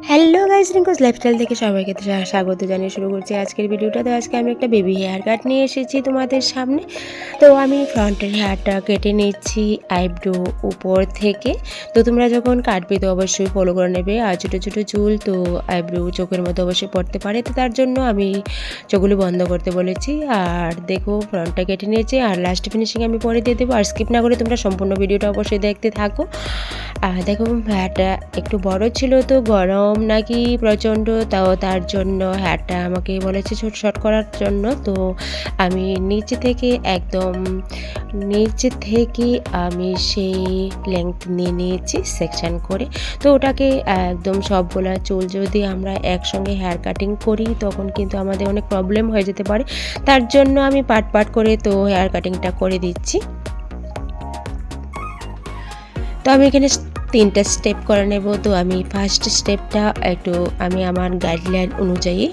Hello guys, Rinku's lifestyle থেকে সবাইকে স্বাগত জানিয়ে শুরু করছি আজকের ভিডিওটা। তো আজকে আমি একটা বেবি হেয়ার কাট নিয়ে এসেছি তোমাদের সামনে। তো আমি ফ্রন্টের হেয়ারটা কেটে নিচ্ছি আইব্রো উপর থেকে। তো তোমরা যখন কাটবে তো অবশ্যই ফলো করে নেবে। আর ছোটো ছোটো চুল তো আইব্রো চোখের মধ্যে অবশ্যই পড়তে পারে, তো তার জন্য আমি চোখগুলো বন্ধ করতে বলেছি। আর দেখো ফ্রন্টটা কেটে নিয়েছি, আর লাস্ট ফিনিশিং আমি পরে দিয়ে দেবো। আর স্কিপ না করে তোমরা সম্পূর্ণ ভিডিওটা অবশ্যই দেখতে থাকো। দেখো হেয়ারটা একটু বড় ছিল, তো গরম নাকি প্রচণ্ড, তাও তার জন্য হেয়ারটা আমাকে বলেছে ছোট শর্ট করার জন্য। তো আমি নিচে থেকে আমি সেই লেংথ নিয়ে নিয়েছি সেকশন করে। তো ওটাকে একদম সবগুলা চুল যদি আমরা একসঙ্গে হেয়ার কাটিং করি তখন কিন্তু আমাদের অনেক প্রবলেম হয়ে যেতে পারে। তার জন্য আমি পার্ট পার্ট করে তো হেয়ার কাটিংটা করে দিচ্ছি। তো আমি এখানে 3টা স্টেপ করে নেব। তো আমি ফার্স্ট স্টেপটা আমি আমার গাইডলাইন অনুযায়ী,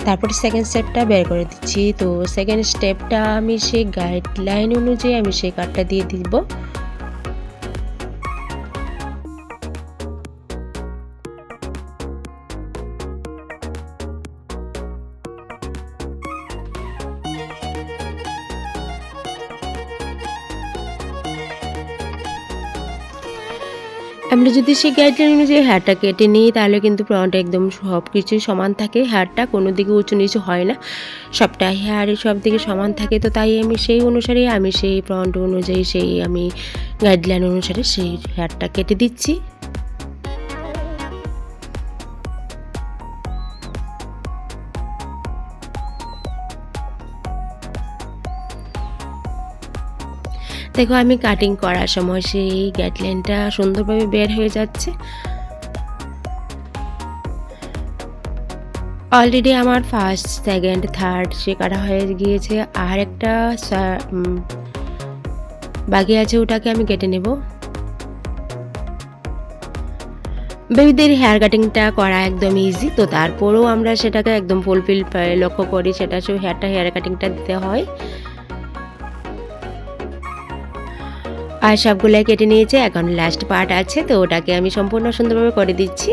তারপরে সেকেন্ড স্টেপটা বের করে দিচ্ছি। তো সেকেন্ড স্টেপটা আমি সেই গাইডলাইন অনুযায়ী আমি সেই কাটটা দিয়ে দিব। আমরা যদি সেই গাইডলাইন অনুযায়ী হেয়ারটা কেটে নিই তাহলে কিন্তু ফ্রন্ট একদম সব কিছুই সমান থাকে, হেয়ারটা কোনো দিকে উঁচু নিচু হয় না, সবটা হেয়ারই সব দিকে সমান থাকে। তো তাই আমি সেই অনুসারে সেই ফ্রন্ট অনুযায়ী আমি গাইডলাইন অনুসারে সেই হেয়ারটা কেটে দিচ্ছি। দেখো আমি কাটিং করার সময় সেই গাইডলাইনটা সুন্দরভাবে বের হয়ে যাচ্ছে। অলরেডি আমার ফার্স্ট সেকেন্ড থার্ড সে কাটা হয়ে গিয়েছে, আর একটা বাকি আছে, ওটাকে আমি কেটে নেব। বেবিদের হেয়ার কাটিংটা করা একদম ইজি, তো তারপরেও আমরা সেটাকে একদম ফুলফিল লক্ষ্য করি, সেটা হেয়ার কাটিংটা দিতে হয়। আর সবগুলাই কেটে নিয়েছে, এখন লাস্ট পার্ট আছে, তো ওটাকে আমি সম্পূর্ণ সুন্দরভাবে করে দিচ্ছি।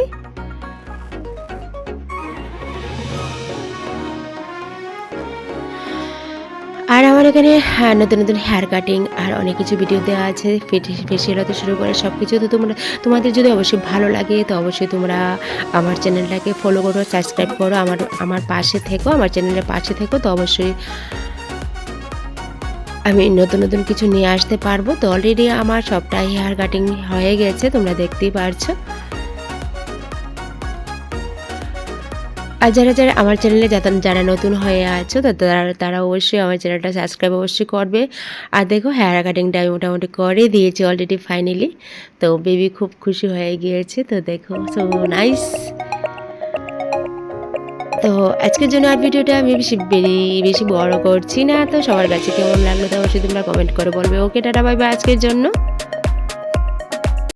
আর আমার এখানে নতুন নতুন হেয়ার কাটিং আর অনেক কিছু ভিডিও দেওয়া আছে, ফেসিয়াল হতে শুরু করে সব কিছু। তো তোমাদের যদি অবশ্যই ভালো লাগে তো অবশ্যই তোমরা আমার চ্যানেলটাকে ফলো করো, সাবস্ক্রাইব করো, আমার পাশে থেকো, আমার চ্যানেলের পাশে থেকো। তো অবশ্যই আমি নতুন নতুন কিছু নিয়ে আসতে পারবো। তো অলরেডি আমার সবটাই হেয়ার কাটিং হয়ে গেছে, তোমরা দেখতেই পারছো। আর যারা আমার চ্যানেলে যারা নতুন হয়ে আছো তো তারা অবশ্যই আমার চ্যানেলটা সাবস্ক্রাইব অবশ্যই করবে। আর দেখো হেয়ার কাটিংটা আমি মোটামুটি করে দিয়েছি অলরেডি ফাইনালি। তো বেবি খুব খুশি হয়ে গিয়েছে, তো দেখো সো নাইস। তো আজকের জন্য আর ভিডিওটা আমি বেশি বড় করছি না। তো সবার কাছে কেমন লাগলো তো অবশ্যই তোমরা কমেন্ট করে বলবে। ওকে, টাটা, বাই বাই আজকের জন্য।